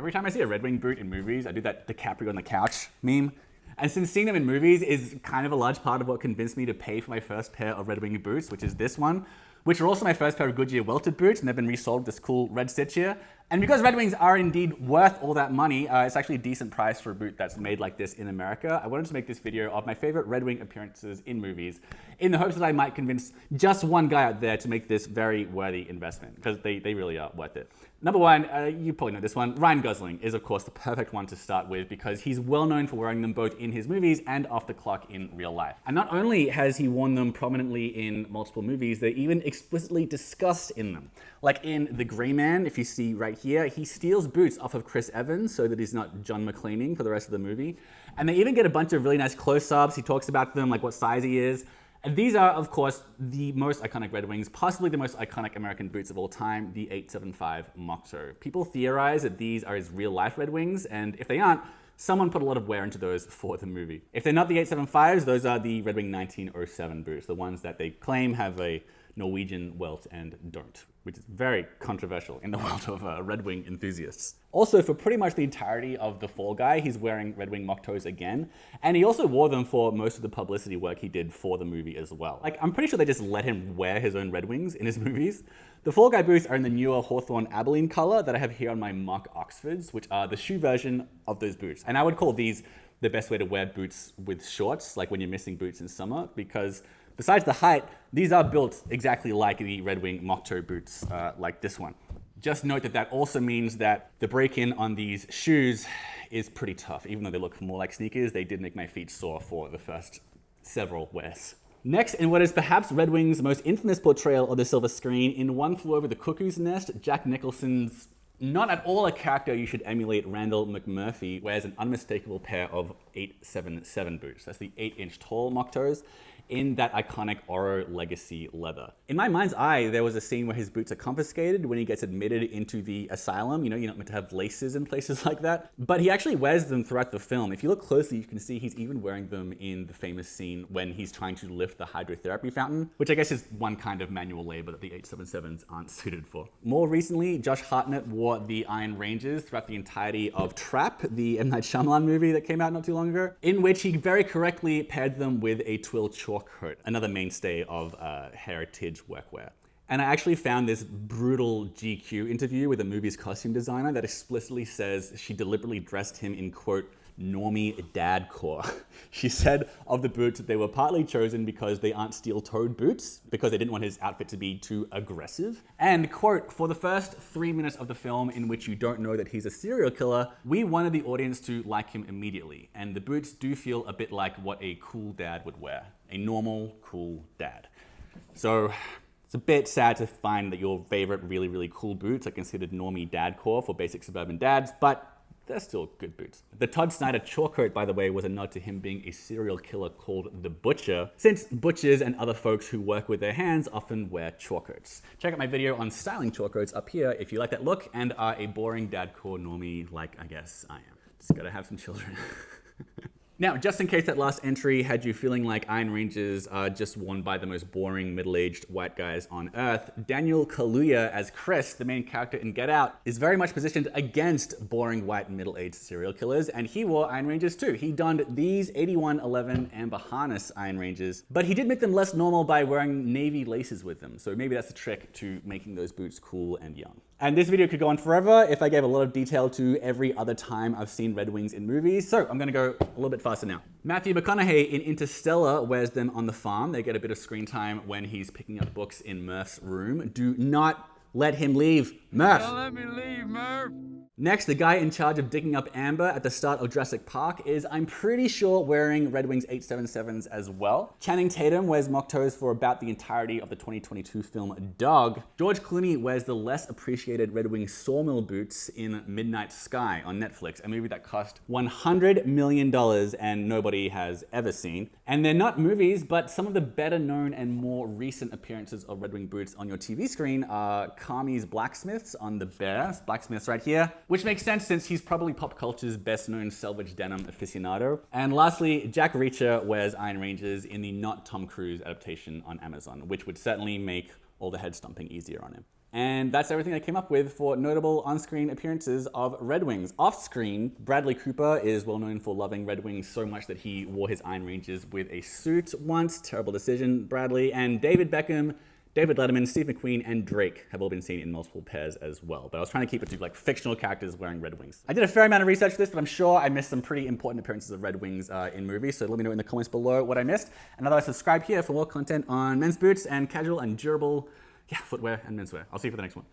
Every time I see a Red Wing boot in movies, I do that DiCaprio on the couch meme. And since seeing them in movies is kind of a large part of what convinced me to pay for my first pair of Red Wing boots, which is this one, which are also my first pair of Goodyear welted boots, and they've been resold with this cool red stitch here. And because Red Wings are indeed worth all that money, it's actually a decent price for a boot that's made like this in America. I wanted to make this video of my favorite Red Wing appearances in movies in the hopes that I might convince just one guy out there to make this very worthy investment, because they really are worth it. Number one, you probably know this one, Ryan Gosling is of course the perfect one to start with because he's well known for wearing them both in his movies and off the clock in real life. And not only has he worn them prominently in multiple movies, they're even explicitly discussed in them. Like in The Gray Man, if you see right here, he steals boots off of Chris Evans so that he's not John McClaning for the rest of the movie. And they even get a bunch of really nice close-ups. He talks about them, like what size he is. And these are, of course, the most iconic Red Wings, possibly the most iconic American boots of all time, the 875 Mock-Toe. People theorize that these are his real-life Red Wings, and if they aren't, someone put a lot of wear into those for the movie. If they're not the 875s, those are the Red Wing 1907 boots, the ones that they claim have a Norwegian welt and don't, which is very controversial in the world of Red Wing enthusiasts. Also, for pretty much the entirety of The Fall Guy, he's wearing Red Wing Mock-Toes again, and he also wore them for most of the publicity work he did for the movie as well. Like, I'm pretty sure they just let him wear his own Red Wings in his movies. The Fall Guy boots are in the newer Hawthorne Abilene color that I have here on my mock Oxfords, which are the shoe version of those boots. And I would call these the best way to wear boots with shorts, like when you're missing boots in summer, because besides the height, these are built exactly like the Red Wing Mock-Toe boots, like this one. Just note that that also means that the break-in on these shoes is pretty tough. Even though they look more like sneakers, they did make my feet sore for the first several wears. Next, in what is perhaps Red Wing's most infamous portrayal of the silver screen, in One Flew Over the Cuckoo's Nest, Jack Nicholson's not at all a character you should emulate, Randall McMurphy, wears an unmistakable pair of 877 boots. That's the 8-inch tall Mock-Toes in that iconic Oro Legacy leather. In my mind's eye, there was a scene where his boots are confiscated when he gets admitted into the asylum. You know, you're not meant to have laces in places like that. But he actually wears them throughout the film. If you look closely, you can see he's even wearing them in the famous scene when he's trying to lift the hydrotherapy fountain, which I guess is one kind of manual labor that the 877s aren't suited for. More recently, Josh Hartnett wore the Iron Rangers throughout the entirety of Trap, the M. Night Shyamalan movie that came out not too long ago, in which he very correctly paired them with a twill chalk coat, another mainstay of heritage workwear. And I actually found this brutal GQ interview with a movie's costume designer that explicitly says she deliberately dressed him in, quote, normie dadcore. She said of the boots that they were partly chosen because they aren't steel-toed boots, because they didn't want his outfit to be too aggressive. And, quote, for the first 3 minutes of the film in which you don't know that he's a serial killer, we wanted the audience to like him immediately. And the boots do feel a bit like what a cool dad would wear. A normal, cool dad. So it's a bit sad to find that your favorite really, really cool boots are considered normie dadcore for basic suburban dads, but they're still good boots. The Todd Snyder chalk coat, by the way, was a nod to him being a serial killer called the Butcher, since butchers and other folks who work with their hands often wear chalk coats. Check out my video on styling chalk coats up here if you like that look and are a boring dadcore normie like I guess I am. Just gotta have some children. Now, just in case that last entry had you feeling like Iron Rangers are just worn by the most boring middle-aged white guys on Earth, Daniel Kaluuya as Chris, the main character in Get Out, is very much positioned against boring white middle-aged serial killers, and he wore Iron Rangers too. He donned these 8111 amber harness Iron Rangers, but he did make them less normal by wearing navy laces with them, so maybe that's the trick to making those boots cool and young. And this video could go on forever if I gave a lot of detail to every other time I've seen Red Wings in movies, so I'm gonna go a little bit faster now. Matthew McConaughey in Interstellar wears them on the farm. They get a bit of screen time when he's picking up books in Murph's room. Do not let him leave, Murph. Don't let me leave, Murph. Next, the guy in charge of digging up amber at the start of Jurassic Park is, I'm pretty sure, wearing Red Wings 877s as well. Channing Tatum wears Mock-Toes for about the entirety of the 2022 film Dog. George Clooney wears the less appreciated Red Wing sawmill boots in Midnight Sky on Netflix, a movie that cost $100 million and nobody has ever seen. And they're not movies, but some of the better known and more recent appearances of Red Wing boots on your TV screen are Kami's Blacksmiths on The Bear, Blacksmiths right here, which makes sense since he's probably pop culture's best known selvage denim aficionado. And lastly, Jack Reacher wears Iron Rangers in the not Tom Cruise adaptation on Amazon, which would certainly make all the head stomping easier on him. And that's everything I came up with for notable on-screen appearances of Red Wings. Off-screen, Bradley Cooper is well known for loving Red Wings so much that he wore his Iron Rangers with a suit once. Terrible decision, Bradley. And David Beckham, David Letterman, Steve McQueen, and Drake have all been seen in multiple pairs as well. But I was trying to keep it to like fictional characters wearing Red Wings. I did a fair amount of research for this, but I'm sure I missed some pretty important appearances of Red Wings in movies. So let me know in the comments below what I missed. And otherwise, subscribe here for more content on men's boots and casual and durable footwear and menswear. I'll see you for the next one.